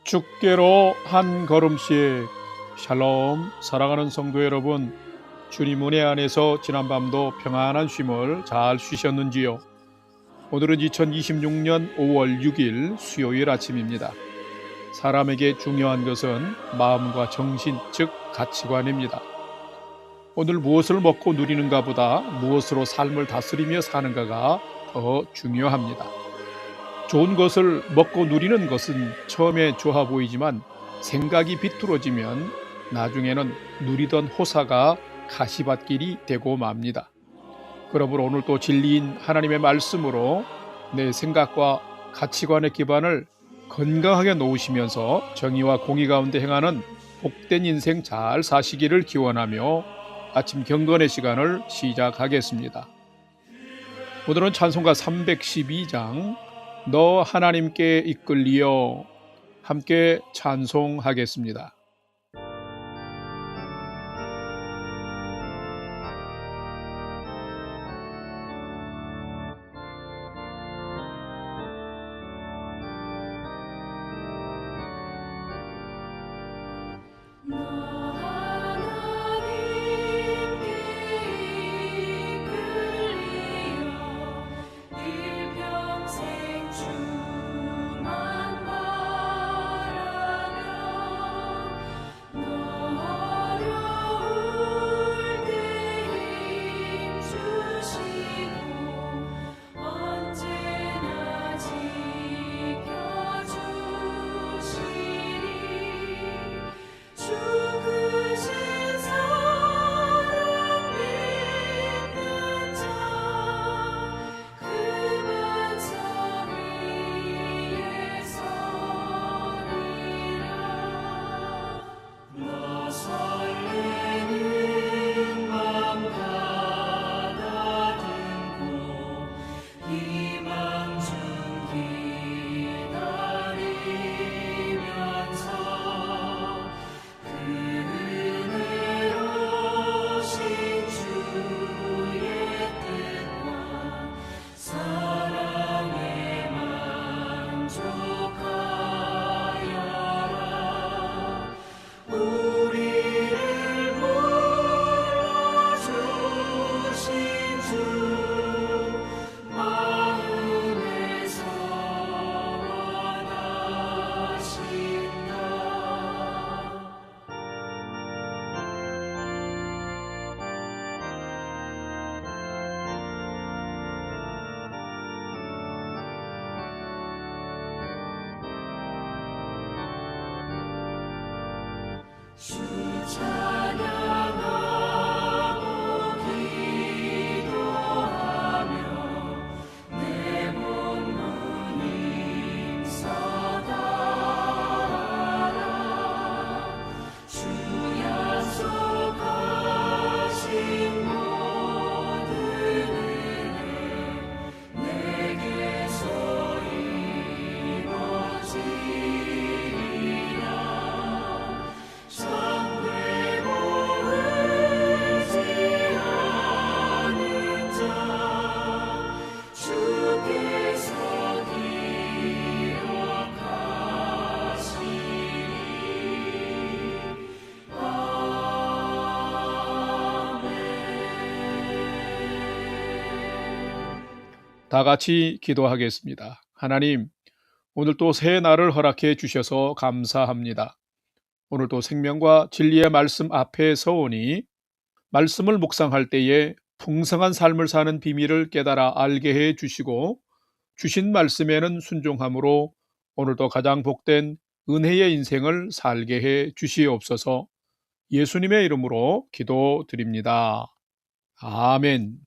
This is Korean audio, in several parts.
주께로 한 걸음씩. 샬롬. 사랑하는 성도 여러분, 주님 은혜 안에서 지난밤도 평안한 쉼을 잘 쉬셨는지요? 오늘은 2026년 5월 6일 수요일 아침입니다. 사람에게 중요한 것은 마음과 정신, 즉 가치관입니다. 오늘 무엇을 먹고 누리는가 보다 무엇으로 삶을 다스리며 사는가가 더 중요합니다. 좋은 것을 먹고 누리는 것은 처음에 좋아 보이지만 생각이 비뚤어지면 나중에는 누리던 호사가 가시밭길이 되고 맙니다. 그러므로 오늘 또 진리인 하나님의 말씀으로 내 생각과 가치관의 기반을 건강하게 놓으시면서 정의와 공의 가운데 행하는 복된 인생 잘 사시기를 기원하며 아침 경건의 시간을 시작하겠습니다. 오늘은 찬송가 312장 너 하나님께 이끌리어 함께 찬송하겠습니다. 주 찬양하고 기도하며 내 몸부림 써달라. 주 약속하신 모든 은혜 내게서 이루어지리라. 잠들고 의지하는 자 주께서 기억하시리. 아멘. 다 같이 기도하겠습니다. 하나님, 오늘 또 새 날을 허락해 주셔서 감사합니다. 오늘도 생명과 진리의 말씀 앞에 서오니 말씀을 묵상할 때에 풍성한 삶을 사는 비밀을 깨달아 알게 해 주시고 주신 말씀에는 순종함으로 오늘도 가장 복된 은혜의 인생을 살게 해 주시옵소서. 예수님의 이름으로 기도드립니다. 아멘.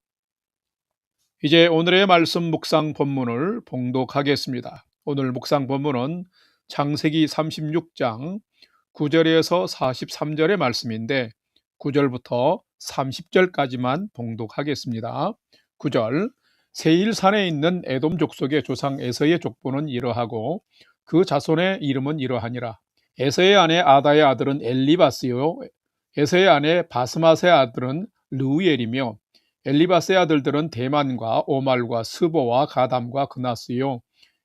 이제 오늘의 말씀 묵상 본문을 봉독하겠습니다. 오늘 묵상 본문은 창세기 36장 9절에서 43절의 말씀인데 9절부터 30절까지만 봉독하겠습니다. 9절. 세일산에 있는 에돔 족속의 조상 에서의 족보는 이러하고 그 자손의 이름은 이러하니라. 에서의 아내 아다의 아들은 엘리바스요, 에서의 아내 바스맛의 아들은 르우엘이며 엘리바스의 아들들은 대만과 오말과 스보와 가담과 그나스요.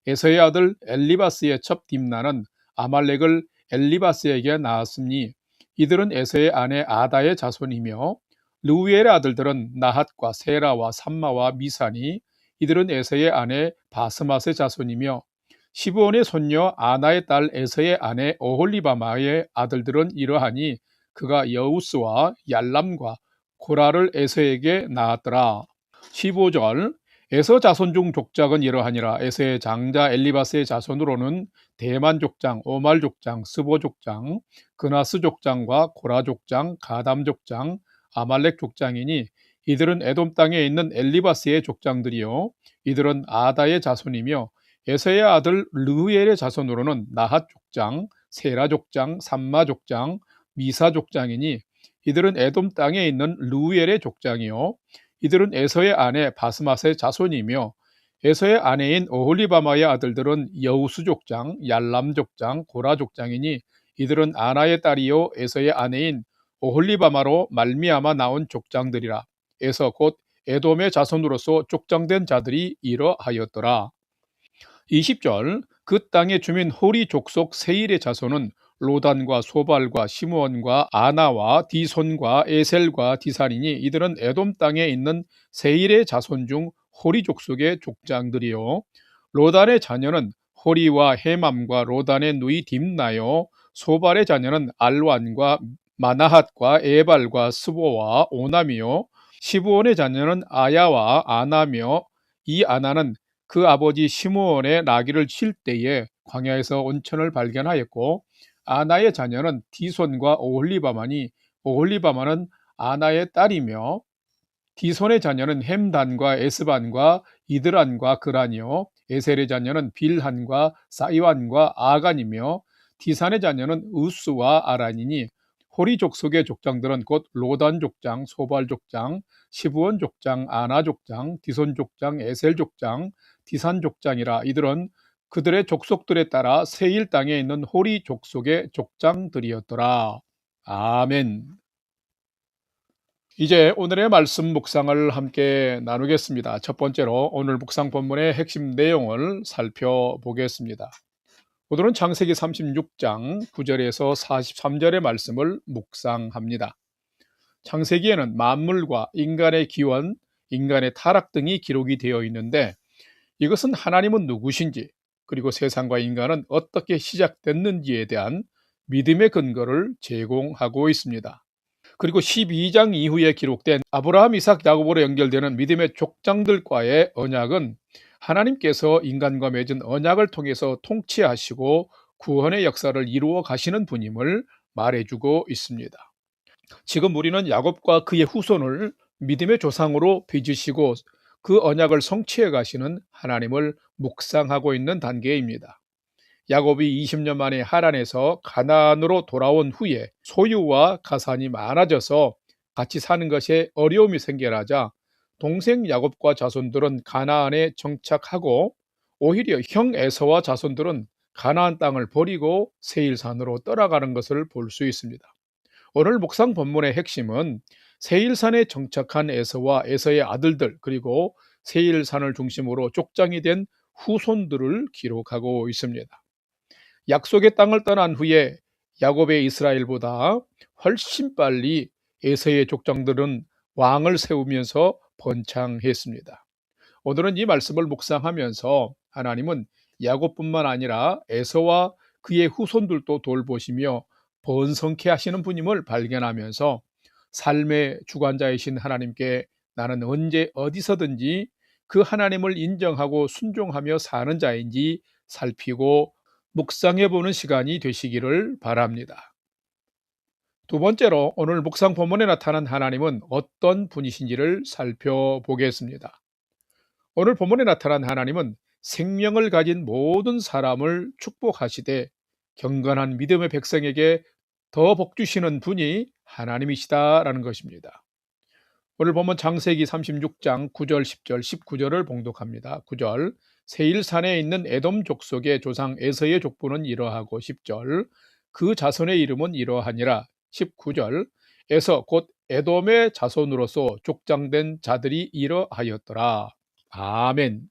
에서의 아들 엘리바스의 첩 딥나는 아말렉을 엘리바스에게 낳았으니 이들은 에서의 아내 아다의 자손이며 르우엘의 아들들은 나핫과 세라와 삼마와 미사니 이들은 에서의 아내 바스맛의 자손이며 시브온의 손녀 아나의 딸 에서의 아내 오홀리바마의 아들들은 이러하니 그가 여우스와 얄람과 고라를 에서에게 낳았더라. 15절 에서 자손 중 족장은 이러하니라. 에서의 장자 엘리바스의 자손으로는 대만 족장, 오말 족장, 스보 족장, 그나스 족장과 고라 족장, 가담 족장, 아말렉 족장이니 이들은 에돔 땅에 있는 엘리바스의 족장들이요 이들은 아다의 자손이며 에서의 아들 르우엘의 자손으로는 나핫 족장, 세라 족장, 삼마 족장, 미사 족장이니 이들은 에돔 땅에 있는 르우엘의 족장이요 이들은 에서의 아내 바스맛의 자손이며 에서의 아내인 오홀리바마의 아들들은 여우스 족장, 얄람 족장, 고라 족장이니 이들은 아나의 딸이요 에서의 아내인 오홀리바마로 말미암아 나온 족장들이라. 에서 곧 에돔의 자손으로서 족장된 자들이 이러하였더라. 20절 그 땅의 주민 호리 족속 세일의 자손은 로단과 소발과 시므온과 아나와 디손과 에셀과 디산이니 이들은 에돔 땅에 있는 세일의 자손 중 호리 족속의 족장들이요 로단의 자녀는 호리와 헤맘과 로단의 누이 딥나요 소발의 자녀는 알완과 마나핫과 에발과 스보와 오남이요 시브온의 자녀는 아야와 아나며 이 아나는 그 아버지 시므온의 나귀를 칠 때에 광야에서 온천을 발견하였고 아나의 자녀는 디손과 오홀리바마니 오홀리바마는 아나의 딸이며 디손의 자녀는 햄단과 에스반과 이드란과 그란이요 에셀의 자녀는 빌한과 사이완과 아간이며 디산의 자녀는 우스와 아란이니 호리 족속의 족장들은 곧 로단 족장, 소발 족장, 시브온 족장, 아나 족장, 디손 족장, 에셀 족장, 디산 족장이라. 이들은 그들의 족속들에 따라 세일 땅에 있는 호리 족속의 족장들이었더라. 아멘. 이제 오늘의 말씀 묵상을 함께 나누겠습니다. 첫 번째로 오늘 묵상 본문의 핵심 내용을 살펴보겠습니다. 오늘은 창세기 36장 9절에서 43절의 말씀을 묵상합니다. 창세기에는 만물과 인간의 기원, 인간의 타락 등이 기록이 되어 있는데 이것은 하나님은 누구신지 그리고 세상과 인간은 어떻게 시작됐는지에 대한 믿음의 근거를 제공하고 있습니다. 그리고 12장 이후에 기록된 아브라함, 이삭, 야곱으로 연결되는 믿음의 족장들과의 언약은 하나님께서 인간과 맺은 언약을 통해서 통치하시고 구원의 역사를 이루어 가시는 분임을 말해주고 있습니다. 지금 우리는 야곱과 그의 후손을 믿음의 조상으로 빚으시고 그 언약을 성취해 가시는 하나님을 묵상하고 있는 단계입니다. 야곱이 20년 만에 하란에서 가나안으로 돌아온 후에 소유와 가산이 많아져서 같이 사는 것에 어려움이 생겨나자 동생 야곱과 자손들은 가나안에 정착하고 오히려 형 에서와 자손들은 가나안 땅을 버리고 세일산으로 떠나가는 것을 볼 수 있습니다. 오늘 묵상 본문의 핵심은 세일산에 정착한 에서와 에서의 아들들 그리고 세일산을 중심으로 족장이 된 후손들을 기록하고 있습니다. 약속의 땅을 떠난 후에 야곱의 이스라엘보다 훨씬 빨리 에서의 족장들은 왕을 세우면서 번창했습니다. 오늘은 이 말씀을 묵상하면서 하나님은 야곱뿐만 아니라 에서와 그의 후손들도 돌보시며 번성케 하시는 분임을 발견하면서 삶의 주관자이신 하나님께 나는 언제 어디서든지 그 하나님을 인정하고 순종하며 사는 자인지 살피고 묵상해보는 시간이 되시기를 바랍니다. 두 번째로 오늘 묵상 본문에 나타난 하나님은 어떤 분이신지를 살펴보겠습니다. 오늘 본문에 나타난 하나님은 생명을 가진 모든 사람을 축복하시되 경건한 믿음의 백성에게 더 복 주시는 분이 하나님이시다라는 것입니다. 오늘 보면 창세기 36장 9절, 10절, 19절을 봉독합니다. 9절 세일산에 있는 에돔 족속의 조상 에서의 족보는 이러하고 10절 그 자손의 이름은 이러하니라 19절 에서 곧 에돔의 자손으로서 족장된 자들이 이러하였더라. 아멘.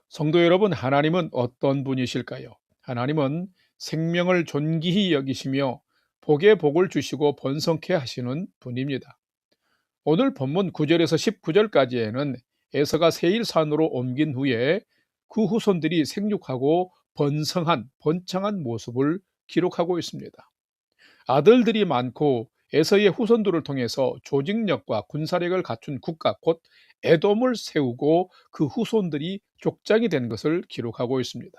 성도 여러분, 하나님은 어떤 분이실까요? 하나님은 생명을 존귀히 여기시며 복에 복을 주시고 번성케 하시는 분입니다. 오늘 본문 9절에서 19절까지에는 에서가 세일산으로 옮긴 후에 그 후손들이 생육하고 번성한 번창한 모습을 기록하고 있습니다. 아들들이 많고 에서의 후손들을 통해서 조직력과 군사력을 갖춘 국가 곧 에돔을 세우고 그 후손들이 족장이 된 것을 기록하고 있습니다.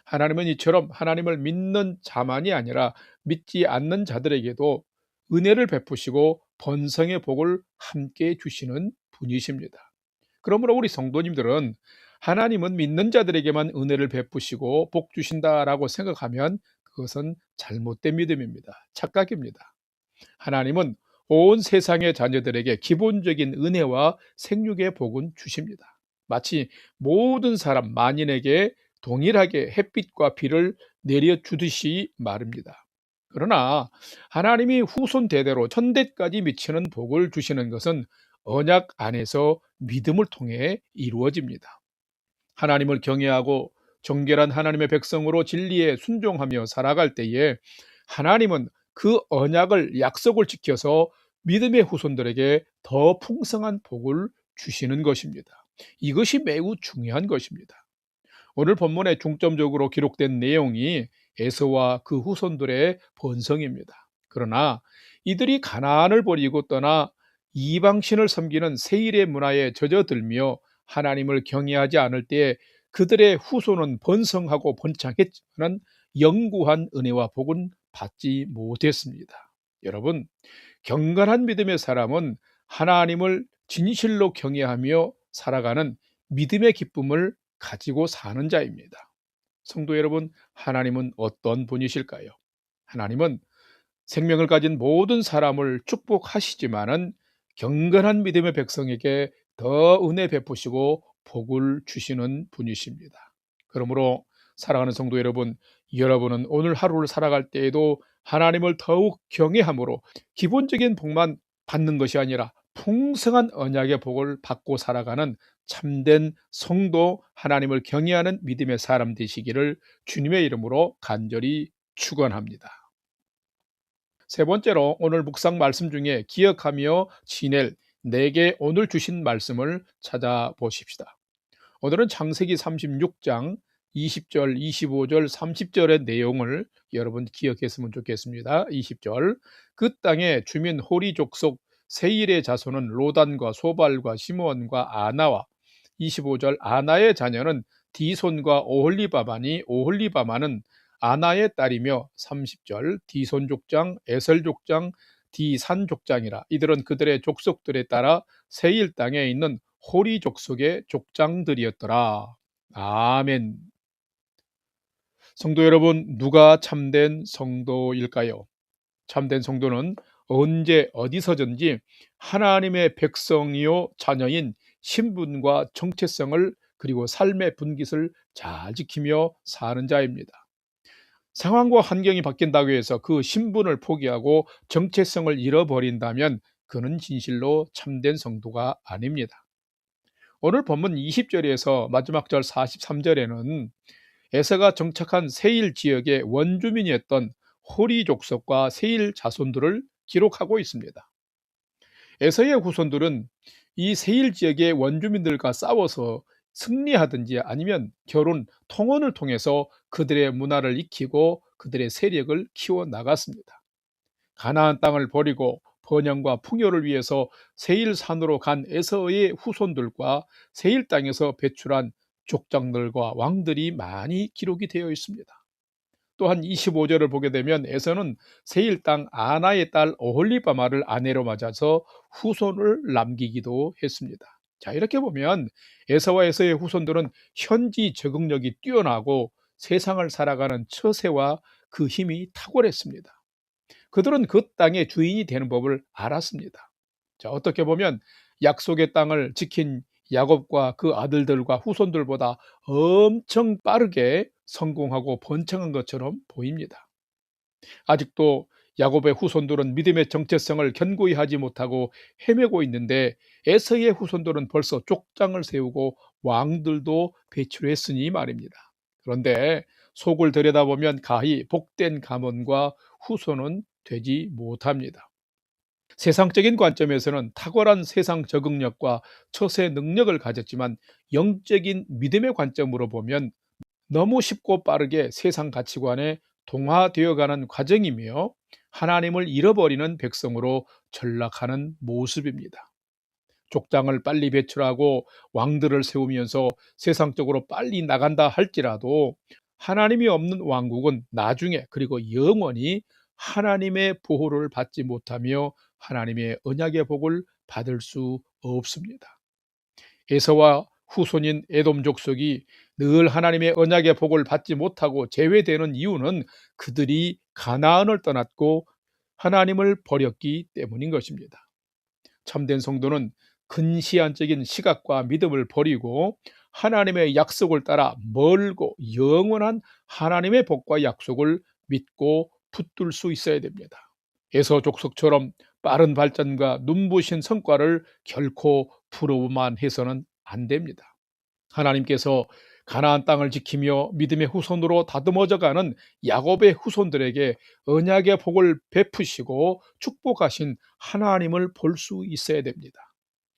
하나님은 이처럼 하나님을 믿는 자만이 아니라 믿지 않는 자들에게도 은혜를 베푸시고 번성의 복을 함께 주시는 분이십니다. 그러므로 우리 성도님들은 하나님은 믿는 자들에게만 은혜를 베푸시고 복 주신다라고 생각하면 그것은 잘못된 믿음입니다. 착각입니다. 하나님은 온 세상의 자녀들에게 기본적인 은혜와 생육의 복은 주십니다. 마치 모든 사람 만인에게 동일하게 햇빛과 비를 내려주듯이 말입니다. 그러나 하나님이 후손 대대로 천대까지 미치는 복을 주시는 것은 언약 안에서 믿음을 통해 이루어집니다. 하나님을 경외하고 정결한 하나님의 백성으로 진리에 순종하며 살아갈 때에 하나님은 그 언약을 약속을 지켜서 믿음의 후손들에게 더 풍성한 복을 주시는 것입니다. 이것이 매우 중요한 것입니다. 오늘 본문에 중점적으로 기록된 내용이 에서와 그 후손들의 번성입니다. 그러나 이들이 가나안을 버리고 떠나 이방신을 섬기는 세일의 문화에 젖어들며 하나님을 경외하지 않을 때 그들의 후손은 번성하고 번창했지만 영구한 은혜와 복은 받지 못했습니다. 여러분, 경건한 믿음의 사람은 하나님을 진실로 경외하며 살아가는 믿음의 기쁨을 가지고 사는 자입니다. 성도 여러분, 하나님은 어떤 분이실까요? 하나님은 생명을 가진 모든 사람을 축복하시지만은 경건한 믿음의 백성에게 더 은혜 베푸시고 복을 주시는 분이십니다. 그러므로 사랑하는 성도 여러분, 여러분은 오늘 하루를 살아갈 때에도 하나님을 더욱 경외함으로 기본적인 복만 받는 것이 아니라 풍성한 언약의 복을 받고 살아가는 참된 성도, 하나님을 경외하는 믿음의 사람 되시기를 주님의 이름으로 간절히 축원합니다. 세 번째로 오늘 묵상 말씀 중에 기억하며 지낼 내게 오늘 주신 말씀을 찾아보십시다. 오늘은 창세기 36장 20절, 25절, 30절의 내용을 여러분 기억했으면 좋겠습니다. 20절, 그 땅의 주민 호리 족속 세일의 자손은 로단과 소발과 시므온과 아나와 25절, 아나의 자녀는 디손과 오홀리바마니 오홀리바마는 아나의 딸이며 30절, 디손 족장, 에셀 족장, 디산 족장이라 이들은 그들의 족속들에 따라 세일 땅에 있는 호리 족속의 족장들이었더라. 아멘. 성도 여러분, 누가 참된 성도일까요? 참된 성도는 언제 어디서든지 하나님의 백성이요 자녀인 신분과 정체성을 그리고 삶의 분깃을 잘 지키며 사는 자입니다. 상황과 환경이 바뀐다고 해서 그 신분을 포기하고 정체성을 잃어버린다면 그는 진실로 참된 성도가 아닙니다. 오늘 본문 20절에서 마지막 절 43절에는 에서가 정착한 세일 지역의 원주민이었던 호리 족속과 세일 자손들을 기록하고 있습니다. 에서의 후손들은 이 세일 지역의 원주민들과 싸워서 승리하든지 아니면 결혼, 통혼을 통해서 그들의 문화를 익히고 그들의 세력을 키워 나갔습니다. 가나안 땅을 버리고 번영과 풍요를 위해서 세일산으로 간 에서의 후손들과 세일 땅에서 배출한 족장들과 왕들이 많이 기록이 되어 있습니다. 또한 25절을 보게 되면 에서는 세일 땅 아나의 딸 오홀리바마를 아내로 맞아서 후손을 남기기도 했습니다. 자, 이렇게 보면 에서와 에서의 후손들은 현지 적응력이 뛰어나고 세상을 살아가는 처세와 그 힘이 탁월했습니다. 그들은 그 땅의 주인이 되는 법을 알았습니다. 자, 어떻게 보면 약속의 땅을 지킨 야곱과 그 아들들과 후손들보다 엄청 빠르게 성공하고 번창한 것처럼 보입니다. 아직도 야곱의 후손들은 믿음의 정체성을 견고히 하지 못하고 헤매고 있는데 에서의 후손들은 벌써 족장을 세우고 왕들도 배출했으니 말입니다. 그런데 속을 들여다보면 가히 복된 가문과 후손은 되지 못합니다. 세상적인 관점에서는 탁월한 세상 적응력과 처세 능력을 가졌지만 영적인 믿음의 관점으로 보면 너무 쉽고 빠르게 세상 가치관에 동화되어가는 과정이며 하나님을 잃어버리는 백성으로 전락하는 모습입니다. 족장을 빨리 배출하고 왕들을 세우면서 세상적으로 빨리 나간다 할지라도 하나님이 없는 왕국은 나중에 그리고 영원히 하나님의 보호를 받지 못하며 하나님의 언약의 복을 받을 수 없습니다. 에서와 후손인 에돔 족속이 늘 하나님의 언약의 복을 받지 못하고 제외되는 이유는 그들이 가나안을 떠났고 하나님을 버렸기 때문인 것입니다. 참된 성도는 근시안적인 시각과 믿음을 버리고 하나님의 약속을 따라 멀고 영원한 하나님의 복과 약속을 믿고 붙들 수 있어야 됩니다. 에서 족속처럼 빠른 발전과 눈부신 성과를 결코 부러워만 해서는 안 됩니다. 하나님께서 가나안 땅을 지키며 믿음의 후손으로 다듬어져가는 야곱의 후손들에게 언약의 복을 베푸시고 축복하신 하나님을 볼 수 있어야 됩니다.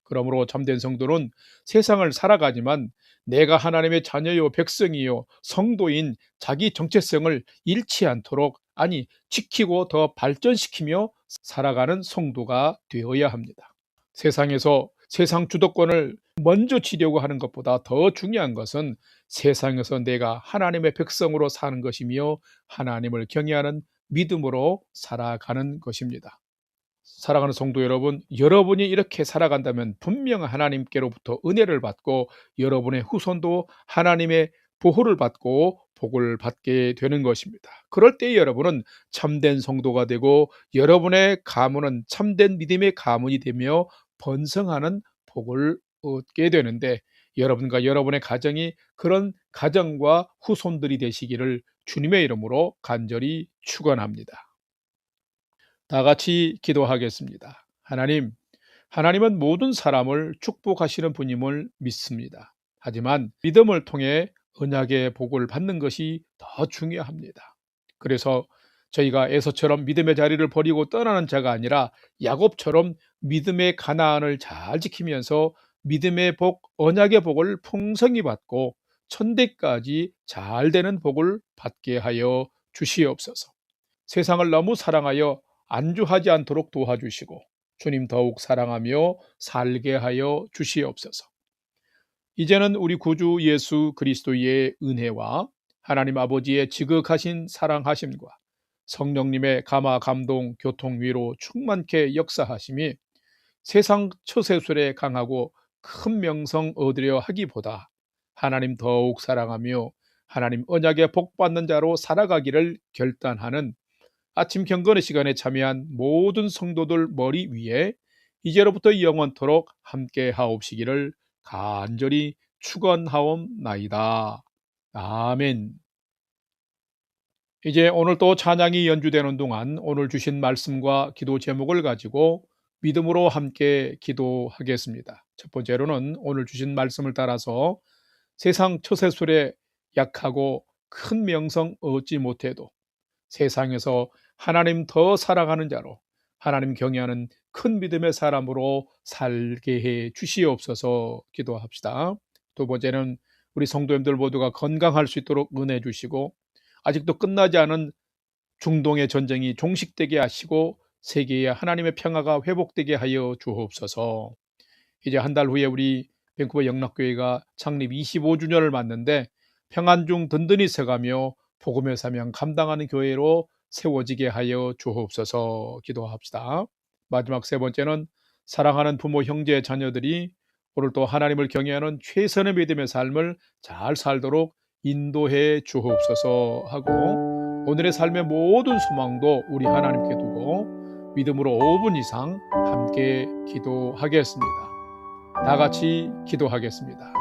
그러므로 참된 성도는 세상을 살아가지만 내가 하나님의 자녀요 백성이요 성도인 자기 정체성을 잃지 않도록 아니 지키고 더 발전시키며 살아가는 성도가 되어야 합니다. 세상에서 세상 주도권을 먼저 지려고 하는 것보다 더 중요한 것은 세상에서 내가 하나님의 백성으로 사는 것이며 하나님을 경외하는 믿음으로 살아가는 것입니다. 사랑하는 성도 여러분, 여러분이 이렇게 살아간다면 분명 하나님께로부터 은혜를 받고 여러분의 후손도 하나님의 보호를 받고 복을 받게 되는 것입니다. 그럴 때 여러분은 참된 성도가 되고 여러분의 가문은 참된 믿음의 가문이 되며 번성하는 복을 얻게 되는데 여러분과 여러분의 가정이 그런 가정과 후손들이 되시기를 주님의 이름으로 간절히 축원합니다. 다 같이 기도하겠습니다. 하나님은 모든 사람을 축복하시는 분임을 믿습니다. 하지만 믿음을 통해 언약의 복을 받는 것이 더 중요합니다. 그래서 저희가 에서처럼 믿음의 자리를 버리고 떠나는 자가 아니라 야곱처럼 믿음의 가나안을 잘 지키면서 믿음의 복, 언약의 복을 풍성히 받고 천대까지 잘 되는 복을 받게 하여 주시옵소서. 세상을 너무 사랑하여 안주하지 않도록 도와주시고 주님 더욱 사랑하며 살게 하여 주시옵소서. 이제는 우리 구주 예수 그리스도의 은혜와 하나님 아버지의 지극하신 사랑하심과 성령님의 감화 감동 교통 위로 충만케 역사하심이 세상 처세술에 강하고 큰 명성 얻으려 하기보다 하나님 더욱 사랑하며 하나님 언약의 복 받는 자로 살아가기를 결단하는 아침 경건의 시간에 참여한 모든 성도들 머리 위에 이제로부터 영원토록 함께 하옵시기를 간절히 축원하옵나이다. 아멘. 이제 오늘 또 찬양이 연주되는 동안 오늘 주신 말씀과 기도 제목을 가지고 믿음으로 함께 기도하겠습니다. 첫 번째로는 오늘 주신 말씀을 따라서 세상 처세술에 약하고 큰 명성 얻지 못해도 세상에서 하나님 더 사랑하는 자로 하나님 경외하는 큰 믿음의 사람으로 살게 해 주시옵소서 기도합시다. 두 번째는 우리 성도님들 모두가 건강할 수 있도록 은혜 주시고 아직도 끝나지 않은 중동의 전쟁이 종식되게 하시고 세계에 하나님의 평화가 회복되게 하여 주옵소서. 이제 한 달 후에 우리 밴쿠버 영락교회가 창립 25주년을 맞는데 평안 중 든든히 서가며 복음의 사명 감당하는 교회로 세워지게 하여 주옵소서 기도합시다. 마지막 세 번째는 사랑하는 부모, 형제, 자녀들이 오늘 또 하나님을 경외하는 최선의 믿음의 삶을 잘 살도록 인도해 주옵소서 하고 오늘의 삶의 모든 소망도 우리 하나님께 두고 믿음으로 5분 이상 함께 기도하겠습니다. 다 같이 기도하겠습니다.